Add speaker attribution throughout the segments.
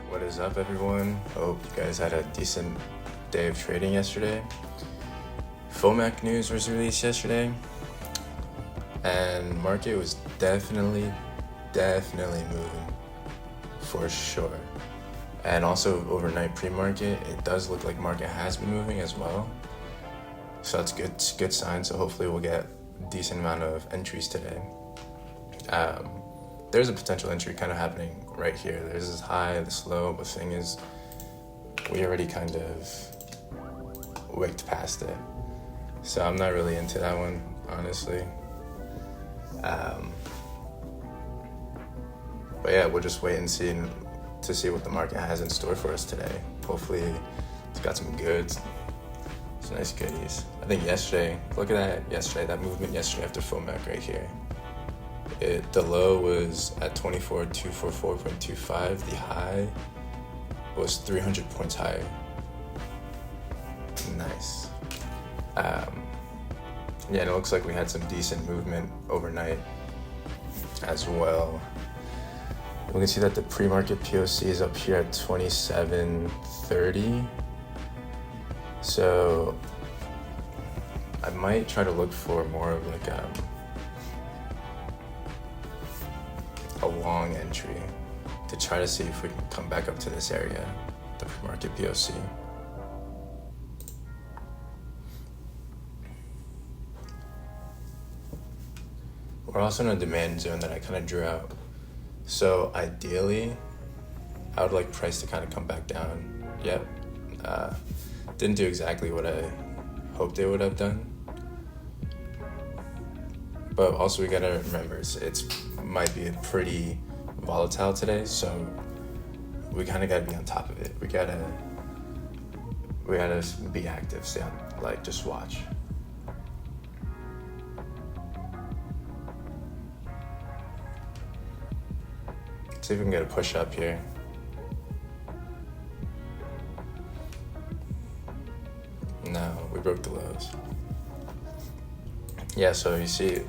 Speaker 1: What is up, everyone? Hope you guys had a decent day of trading yesterday. FOMAC news was released yesterday, and market was definitely moving for sure. And also overnight pre-market, it does look like market has been moving as well. So that's good sign. So hopefully we'll get a decent amount of entries today. There's a potential entry kind of happening right here. There's this high, this low, but the thing is, we already kind of wicked past it. So I'm not really into that one, honestly. But yeah, we'll just wait and see to see what the market has in store for us today. Hopefully it's got some goods, some nice goodies. I think yesterday, look at that movement yesterday after FOMAC right here. The low was at 24,244.25. The high was 300 points higher. Nice. Yeah, and it looks like we had some decent movement overnight as well. We can see that the pre-market POC is up here at 27.30. So I might try to look for more of like a long entry to try to see if we can come back up to this area, the pre-market POC. We're also in a demand zone that I kind of drew out. So ideally, I would like price to kind of come back down. Yep. Didn't do exactly what I hoped it would have done. But also we gotta remember, it might be pretty volatile today, so we kind of gotta be on top of it. We gotta be active, stay on, just watch. See if we can get a push up here. No, we broke the lows. Yeah, so you see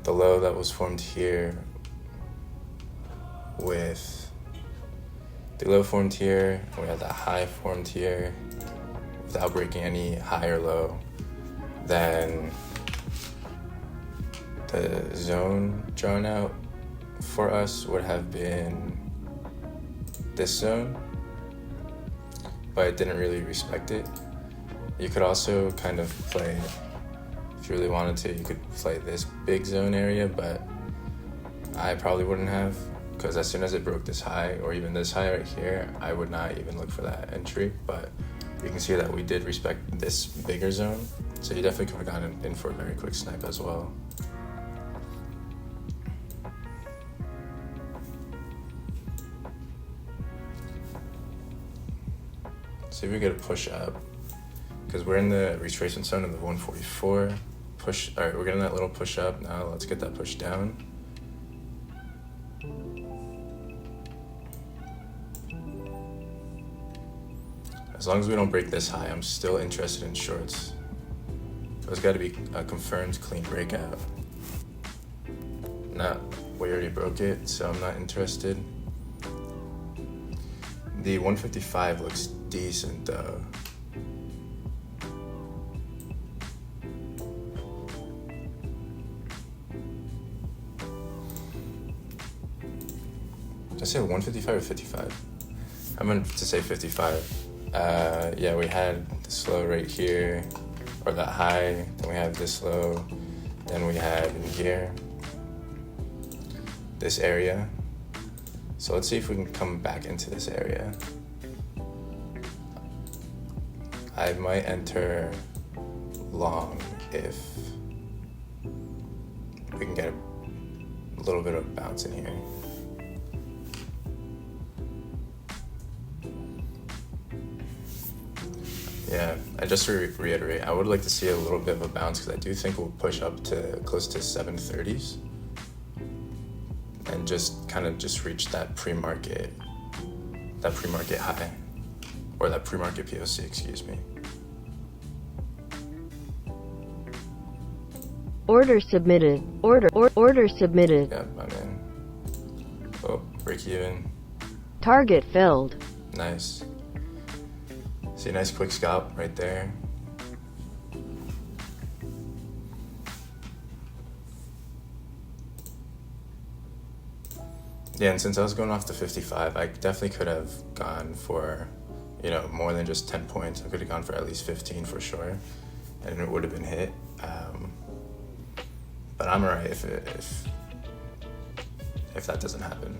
Speaker 1: the low that was formed here with the low formed here, and we had that high formed here without breaking any high or low. Then the zone drawn out for us would have been this zone, but it didn't really respect it. You could also kind of play, if you really wanted to, you could play this big zone area, but I probably wouldn't have, because as soon as it broke this high, or even this high right here, I would not even look for that entry. But you can see that we did respect this bigger zone, so you definitely could have gotten in for a very quick snipe as well. See if we get a push up, because we're in the retracement zone of the 144 push. All right, we're getting that little push up. Now let's get that push down. As long as we don't break this high, I'm still interested in shorts. There's got to be a confirmed clean breakout. Nah, we already broke it, so I'm not interested. The 155 looks decent though. Did I say 155 or 55? I meant to say 55. Yeah, we had this low right here, or that high, then we have this low, then we had in here, this area. So let's see if we can come back into this area. I might enter long if we can get a little bit of bounce in here. Yeah, I just reiterate, I would like to see a little bit of a bounce, because I do think we'll push up to close to 730s and just kind of reach that pre-market high, or that pre-market POC, excuse me.
Speaker 2: Order submitted. Order submitted.
Speaker 1: Yep, I'm in. Oh, break even.
Speaker 2: Target filled.
Speaker 1: Nice. See a nice quick scalp right there. Yeah, and since I was going off the 55, I definitely could have gone for, more than just 10 points. I could have gone for at least 15 for sure, and it would have been hit. But I'm alright if that doesn't happen.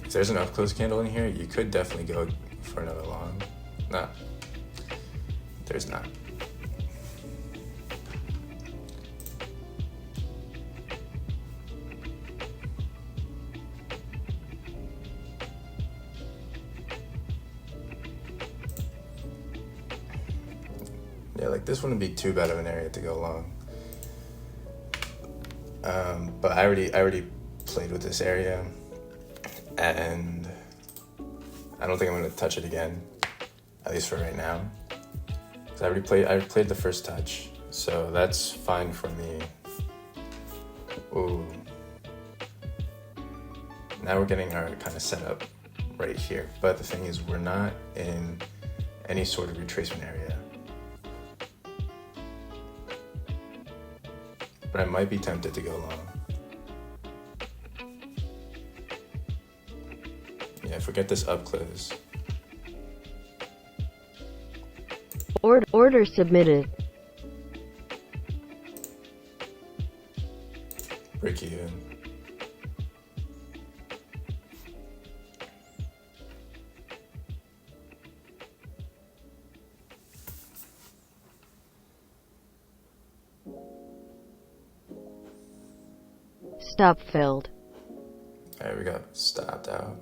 Speaker 1: If there's an up close candle in here, you could definitely go for another long. Nah, there's not. Yeah, like this wouldn't be too bad of an area to go long. But I already played with this area, and I don't think I'm gonna touch it again, at least for right now. Cause I played the first touch, so that's fine for me. Ooh. Now we're getting our kind of setup right here, but the thing is we're not in any sort of retracement area. But I might be tempted to go long. Yeah, if we get this up close.
Speaker 2: Order submitted.
Speaker 1: Break even.
Speaker 2: Stop filled.
Speaker 1: Alright, we got stopped out.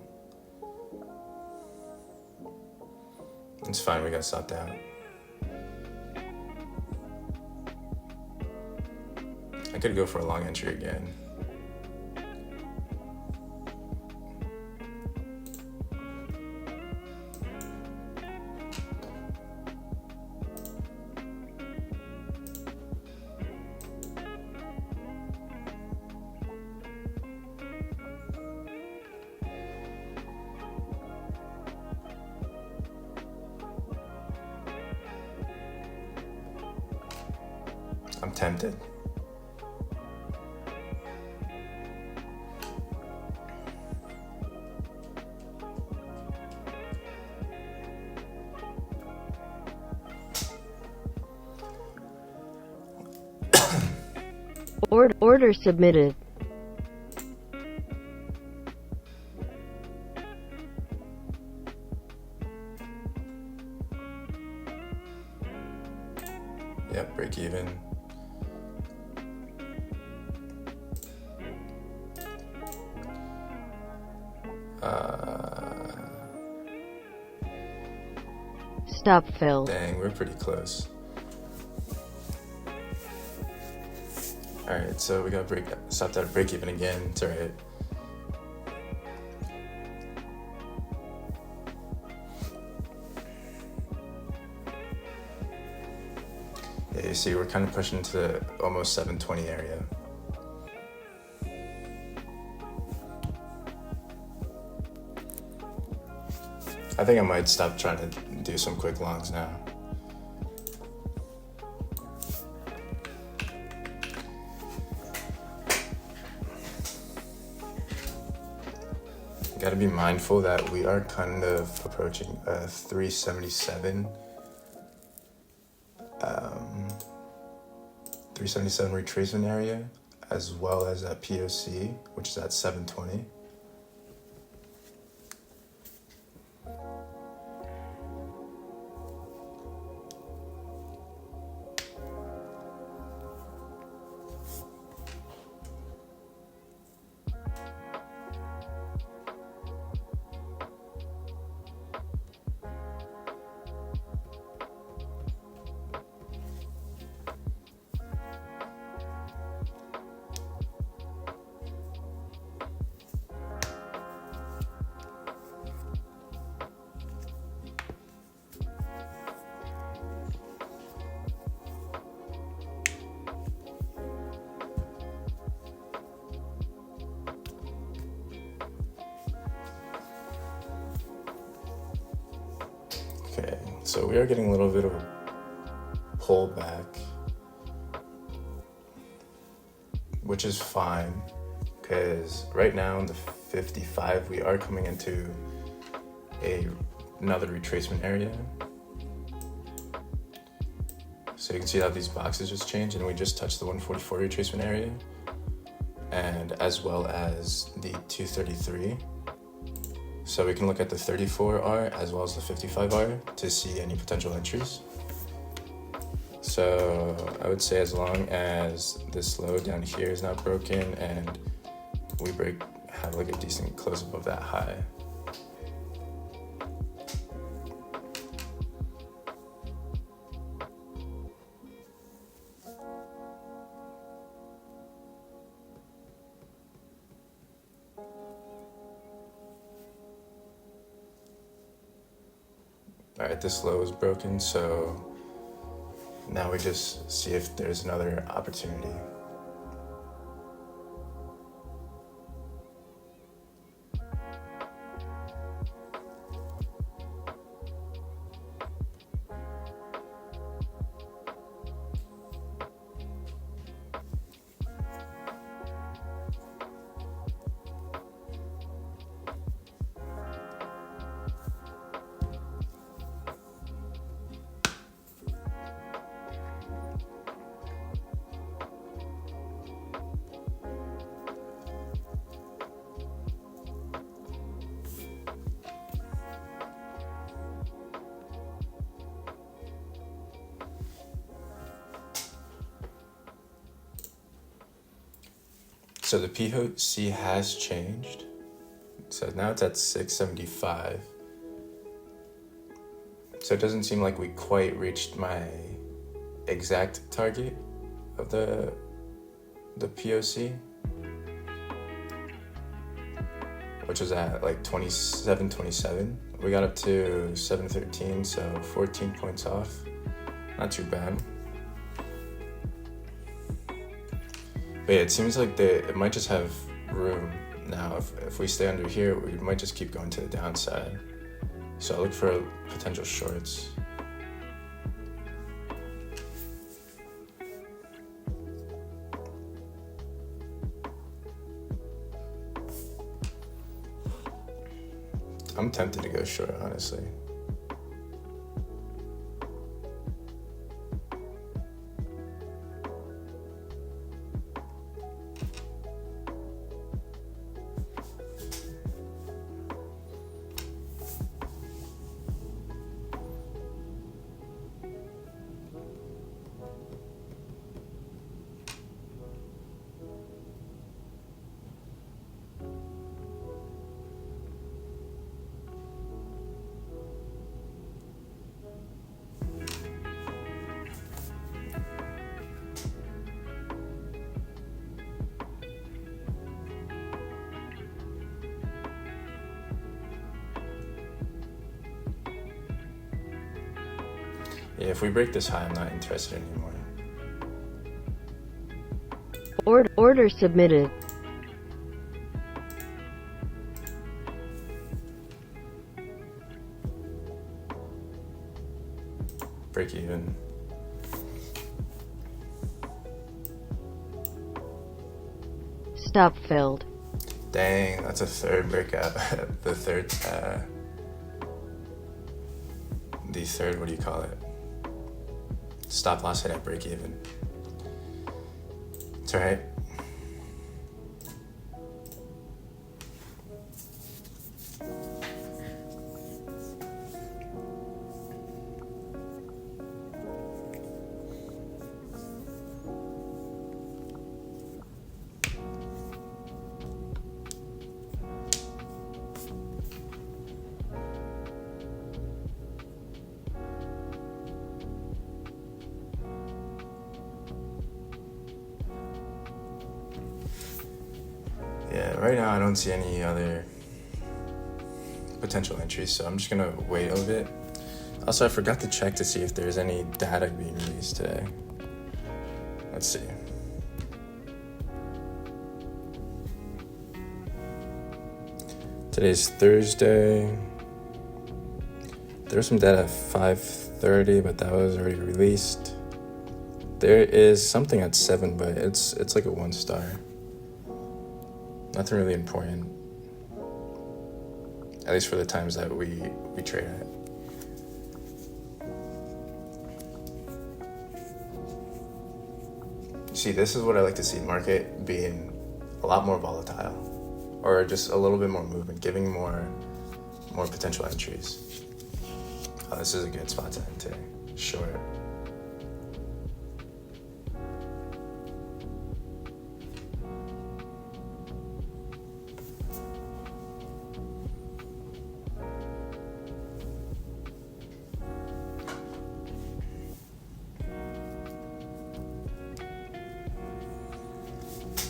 Speaker 1: It's fine, we got stopped out. I could go for a long entry again. I'm tempted.
Speaker 2: Order submitted.
Speaker 1: Yep, break even.
Speaker 2: Stop filled.
Speaker 1: Dang, we're pretty close. Alright, so we got stopped out at break even again. It's alright. Yeah, you see, we're kind of pushing into the almost 720 area. I think I might stop trying to do some quick longs now. Got to be mindful that we are kind of approaching a 377 retracement area, as well as a POC, which is at 720. Okay, so we are getting a little bit of a pullback, which is fine, because right now in the 55 we are coming into another retracement area. So you can see how these boxes just changed, and we just touched the 144 retracement area, and as well as the 233. So we can look at the 34R as well as the 55R to see any potential entries. So I would say as long as this low down here is not broken and we have like a decent close above that high. All right, this low is broken, so now we just see if there's another opportunity. So the POC has changed. So now it's at 675. So it doesn't seem like we quite reached my exact target of the POC, which was at like 27. We got up to 713, so 14 points off. Not too bad. But yeah, it seems like it might just have room now. If we stay under here, we might just keep going to the downside. So I look for potential shorts. I'm tempted to go short, honestly. Yeah, if we break this high, I'm not interested anymore.
Speaker 2: Order submitted.
Speaker 1: Break even.
Speaker 2: Stop filled.
Speaker 1: Dang, that's a third breakout. The third, what do you call it? Stop loss hit at break even. It's alright. Yeah, right now I don't see any other potential entries, so I'm just gonna wait a little bit. Also, I forgot to check to see if there's any data being released today. Let's see. Today's Thursday, the There's some data at 5:30, but that was already released. There is something at 7, but it's like a 1 star. Nothing really important, at least for the times that we trade at. See, this is what I like to see: market being a lot more volatile, or just a little bit more movement, giving more potential entries. Oh, this is a good spot to enter. Short.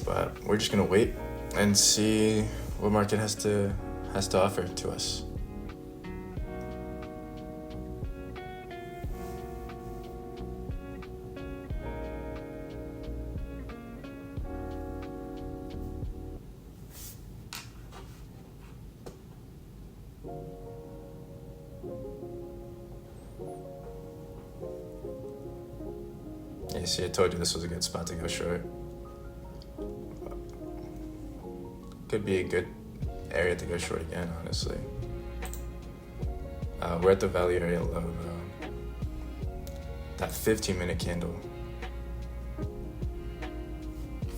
Speaker 1: But we're just gonna wait and see what market has to offer to us. You see, I told you this was a good spot to go short. Could be a good area to go short again, honestly. We're at the value area low though. That 15-minute candle.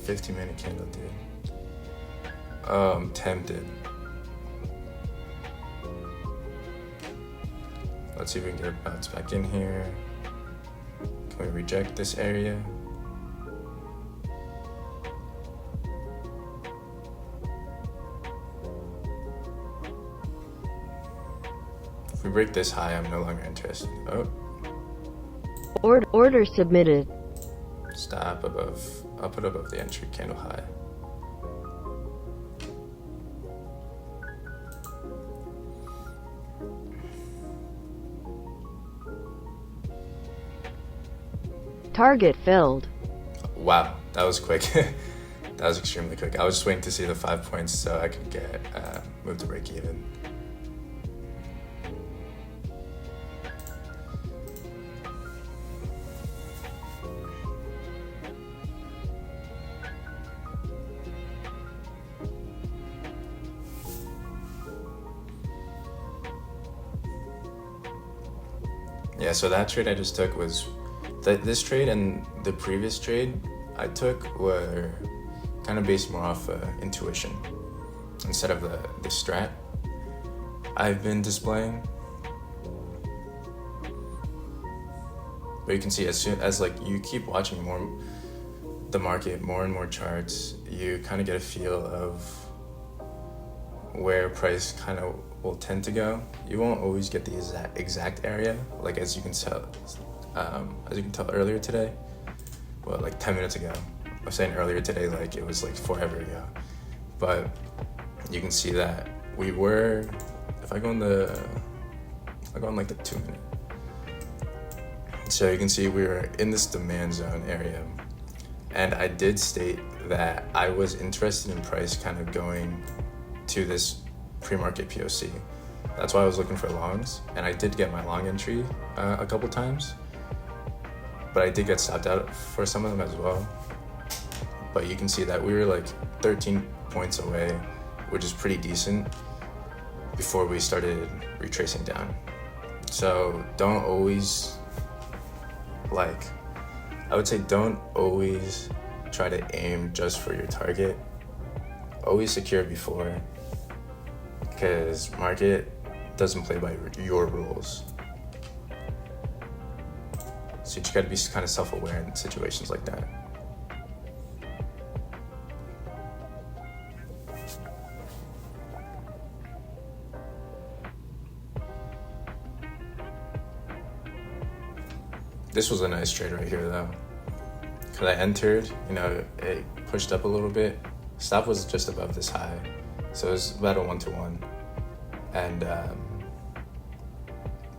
Speaker 1: 15-minute candle, dude. I'm tempted. Let's see if we can get a bounce back in here. Can we reject this area? If we break this high, I'm no longer interested. Oh.
Speaker 2: Order submitted.
Speaker 1: Stop above. I'll put above the entry candle high.
Speaker 2: Target filled.
Speaker 1: Wow, that was quick. That was extremely quick. I was just waiting to see the 5 points so I could get move to break even. Yeah, so that trade I just took was this trade, and the previous trade I took were kind of based more off intuition instead of the strat I've been displaying. But you can see as soon as like you keep watching the market, more and more charts, you kind of get a feel of where price kind of will tend to go. You won't always get the exact area, like as you can tell earlier today. Well, like 10 minutes ago. I was saying earlier today, like it was like forever ago. But you can see that we were, if I go on like the 2 minute. So you can see we were in this demand zone area. And I did state that I was interested in price kind of going to this pre-market POC. That's why I was looking for longs, and I did get my long entry a couple times, but I did get stopped out for some of them as well. But you can see that we were like 13 points away, which is pretty decent, before we started retracing down. So don't always, I would say don't always try to aim just for your target. Always secure before, because market doesn't play by your rules. So you just gotta be kind of self-aware in situations like that. This was a nice trade right here though, because I entered, it pushed up a little bit. Stop was just above this high, so it was about a 1-to-1. And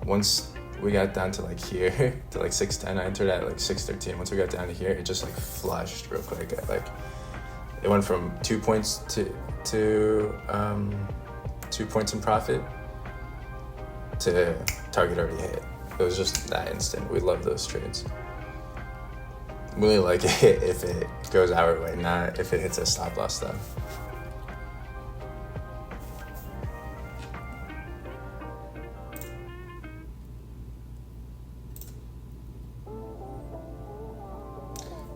Speaker 1: once we got down to like here, to like 610, I entered at like 613. Once we got down to here, it just like flushed real quick. It went from 2 points to 2 points in profit to target already hit. It was just that instant. We love those trades. Really like it if it goes our way, not if it hits a stop loss though.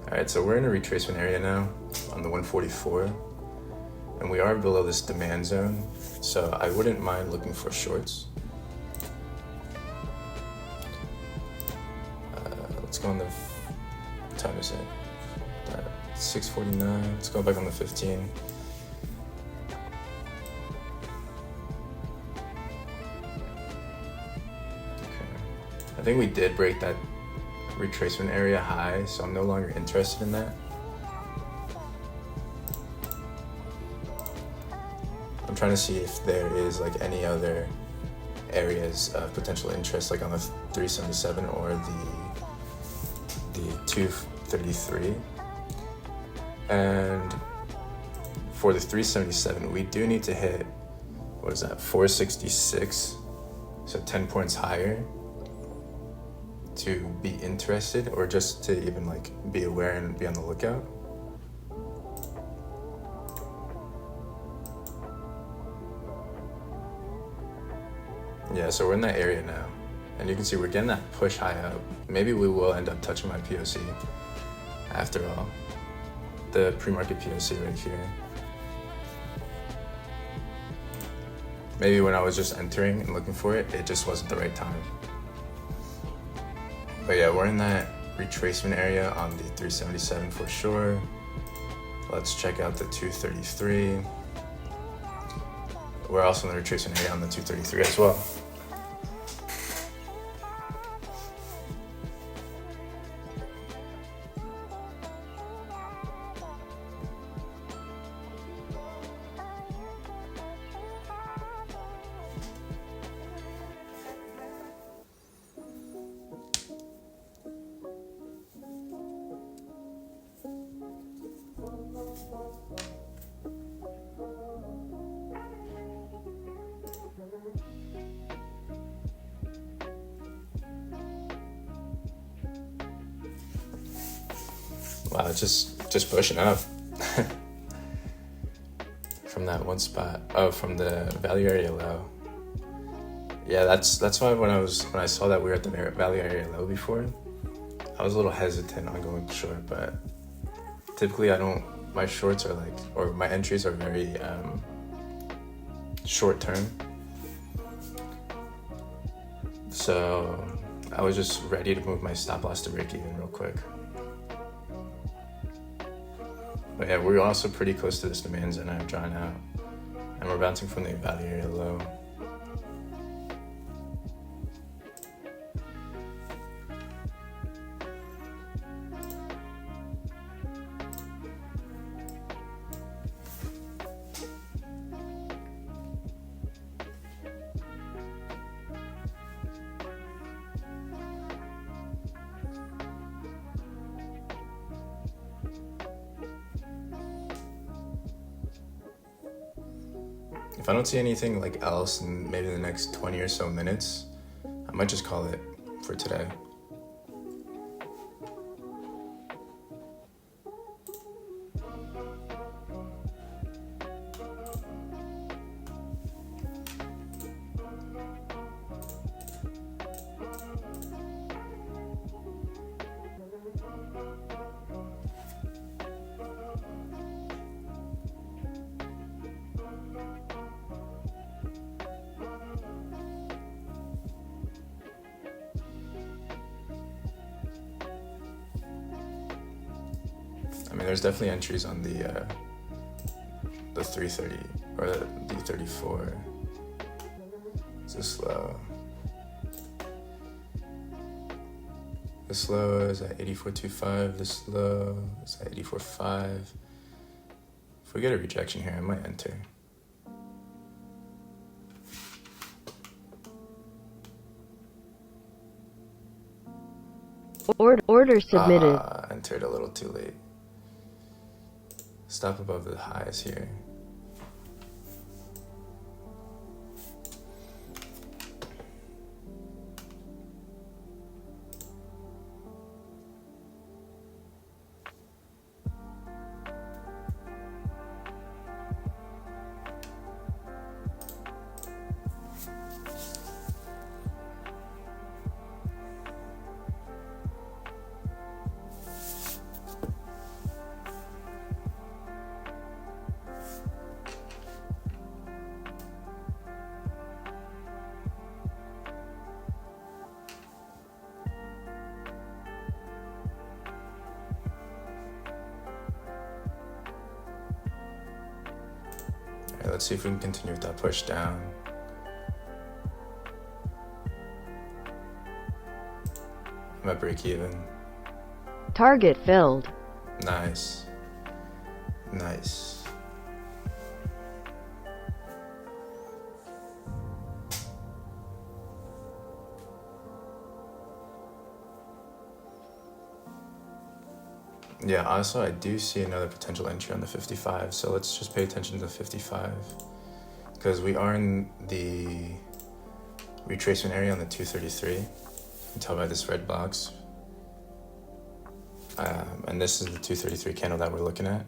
Speaker 1: All right, so we're in a retracement area now on the 144, and we are below this demand zone, so I wouldn't mind looking for shorts. Let's go on the, what time is it? 6:49, let's go back on the 15. Okay, I think we did break that retracement area high, so I'm no longer interested in that. I'm trying to see if there is like any other areas of potential interest, like on the 377 or the 233. And for the 377, we do need to hit, what is that, 466, so 10 points higher to be interested, or just to even like be aware and be on the lookout. Yeah, so we're in that area now, and you can see we're getting that push high up. Maybe we will end up touching my POC after all, the pre-market POC right here. Maybe when I was just entering and looking for it, it just wasn't the right time. But yeah, we're in that retracement area on the 377 for sure. Let's check out the 233. We're also in the retracement area on the 233 as well. Wow, it's just pushing up from that one spot. Oh, from the value area low. Yeah, that's why when I saw that we were at the value area low before, I was a little hesitant on going short. But typically, my shorts are like, or my entries are very short term. So I was just ready to move my stop loss to break even real quick. But yeah, we're also pretty close to this demand zone I've drawn out, and we're bouncing from the value area low. If I don't see anything like else in maybe the next 20 or so minutes, I might just call it for today. I mean, there's definitely entries on the 330 or the 34. It's this low. This low is at 84.25. This low is at 84.5. If we get a rejection here, I might enter.
Speaker 2: Order submitted.
Speaker 1: Entered a little too late. Stop above the highs here. Alright, let's see if we can continue with that push down. I'm at break even.
Speaker 2: Target filled.
Speaker 1: Nice. Nice. Yeah, also I do see another potential entry on the 55, so let's just pay attention to the 55 because we are in the retracement area on the 233. You can tell by this red box. And this is the 233 candle that we're looking at.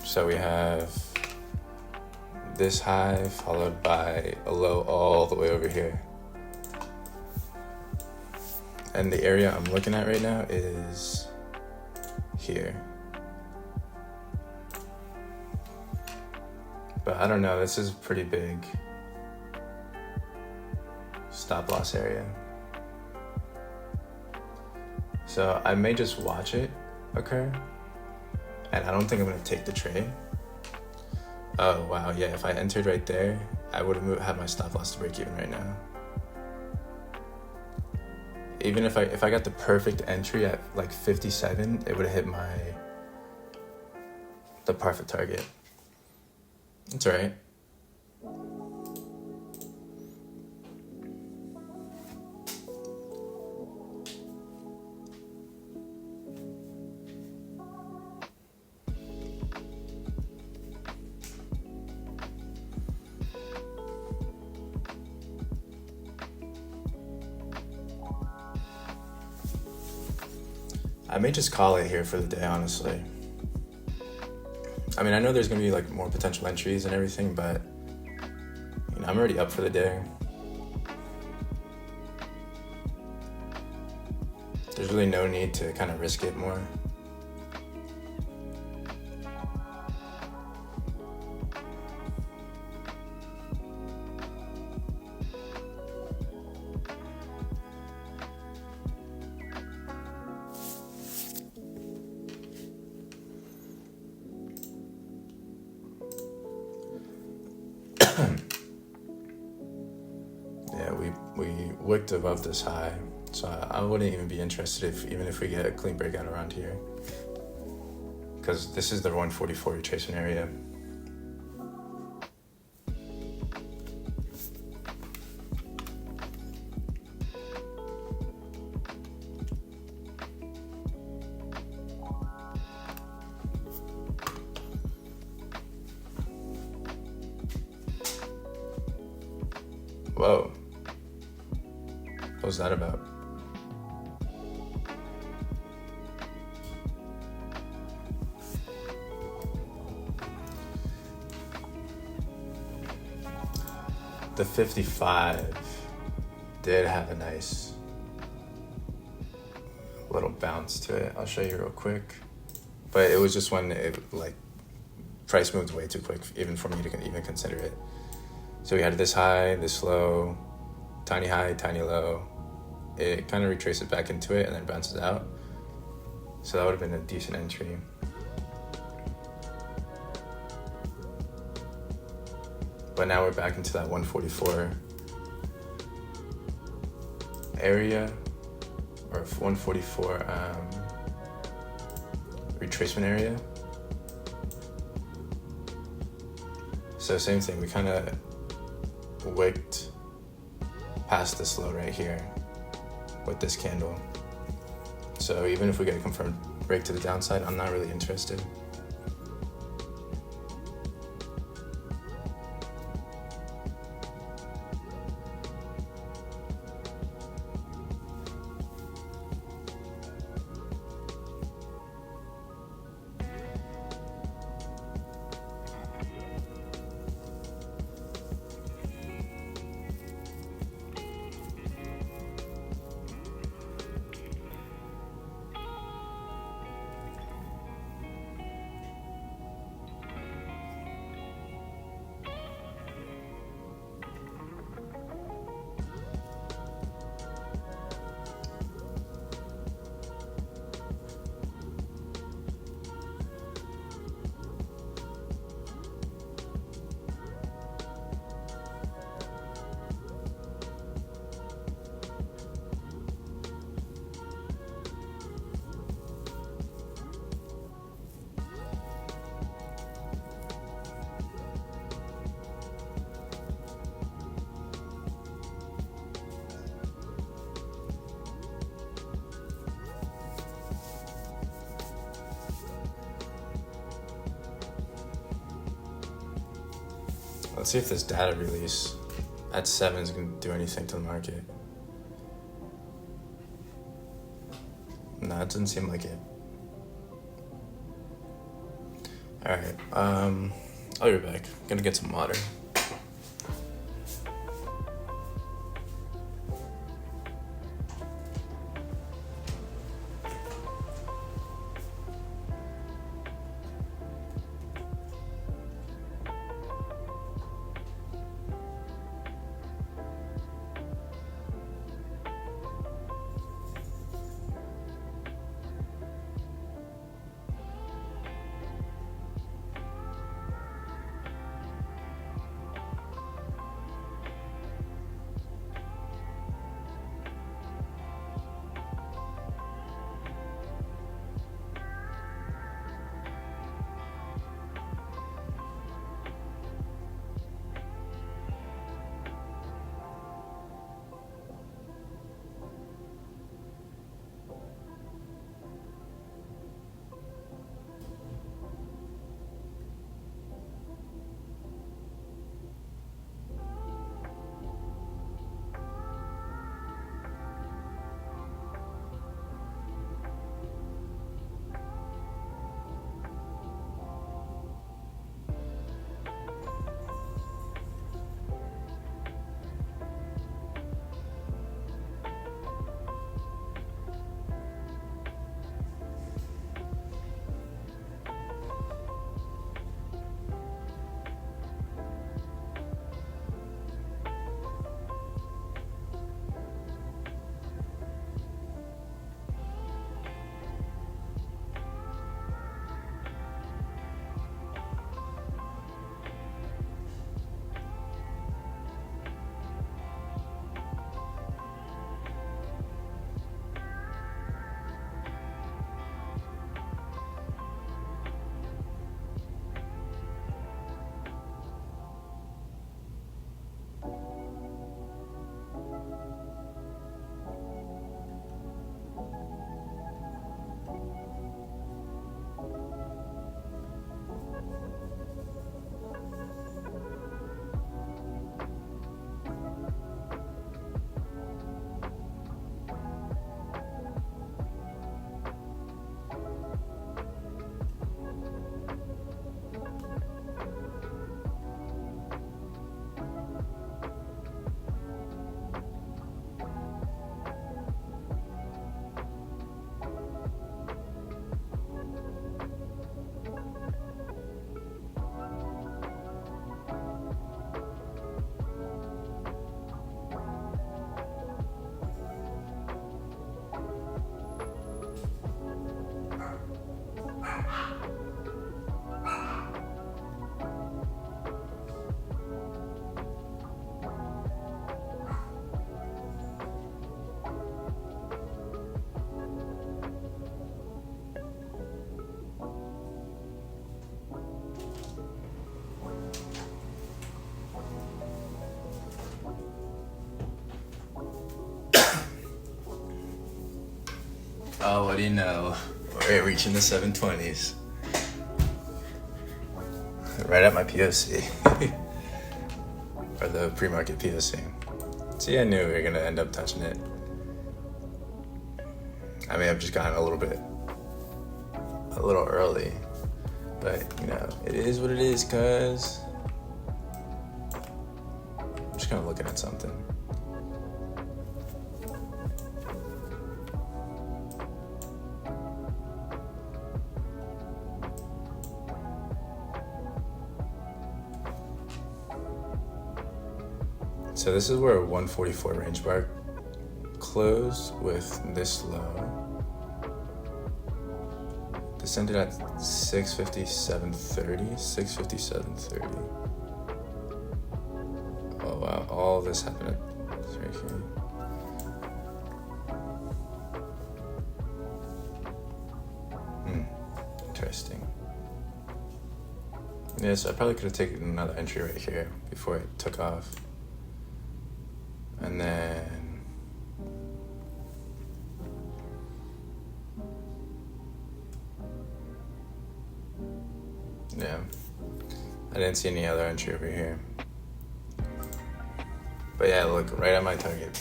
Speaker 1: So we have this high followed by a low all the way over here. And the area I'm looking at right now is here. But I don't know, this is a pretty big stop loss area. So I may just watch it occur, and I don't think I'm gonna take the trade. Oh wow, yeah, if I entered right there, I would have had my stop loss to break even right now. Even if I got the perfect entry at like 57, it would have hit the perfect target. It's all right. I may just call it here for the day, honestly. I mean, I know there's gonna be like more potential entries and everything, but you know, I'm already up for the day. There's really no need to kind of risk it more. Yeah, we wicked above this high, so I wouldn't even be interested even if we get a clean breakout around here, because this is the 144 retracement area. Whoa. What was that about? The 55 did have a nice little bounce to it. I'll show you real quick. But it was just when price moved way too quick even for me to even consider it. So we had this high, this low, tiny high, tiny low. It kind of retraces back into it and then bounces out. So that would have been a decent entry. But now we're back into that 144 area, or 144 retracement area. So same thing, we kind of wicked past this low right here with this candle. So even if we get a confirmed break to the downside, I'm not really interested. Let's see if this data release at 7 is going to do anything to the market. No, it doesn't seem like it. Alright, I'll be back. I'm gonna get some water. Oh, what do you know? We're reaching the 720s. Right at my POC. Or the pre-market POC. See, I knew we were going to end up touching it. I may have just gotten a little early. But, you know, it is what it is, cuz. I'm just kind of looking at something. So this is where a 144 range bar closed with this low. This ended at 657.30, 657.30. Oh wow, all this happened right here. Interesting. Yeah, so I probably could have taken another entry right here before it took off. And then yeah, I didn't see any other entry over here. But yeah, look, right at my target.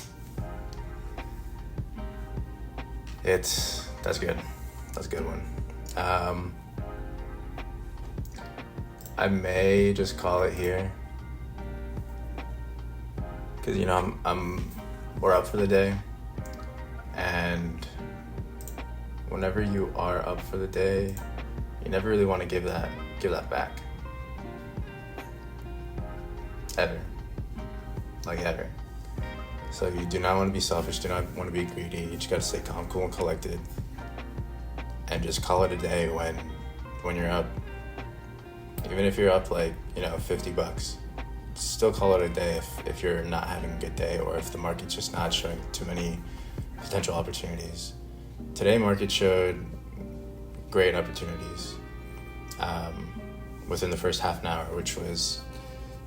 Speaker 1: That's good. That's a good one. I may just call it here, because you know we're up for the day, and whenever you are up for the day, you never really want to give that back. Ever. Like ever. So you do not want to be selfish, do not want to be greedy. You just gotta stay calm, cool, and collected, and just call it a day when you're up. Even if you're up like, you know, $50, still call it a day if you're not having a good day, or if the market's just not showing too many potential opportunities. Today market showed great opportunities within the first half an hour, which was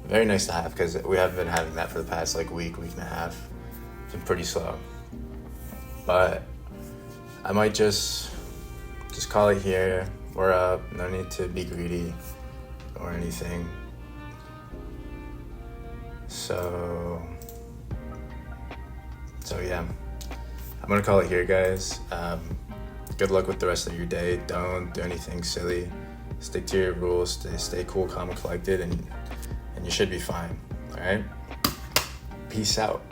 Speaker 1: very nice to have, because we haven't been having that for the past like week and a half. It's been pretty slow. But I might just call it here. We're up, no need to be greedy or anything. So yeah, I'm gonna call it here, guys. Good luck with the rest of your day. Don't do anything silly. Stick to your rules. Stay cool, calm, and collected, and you should be fine. All right? Peace out.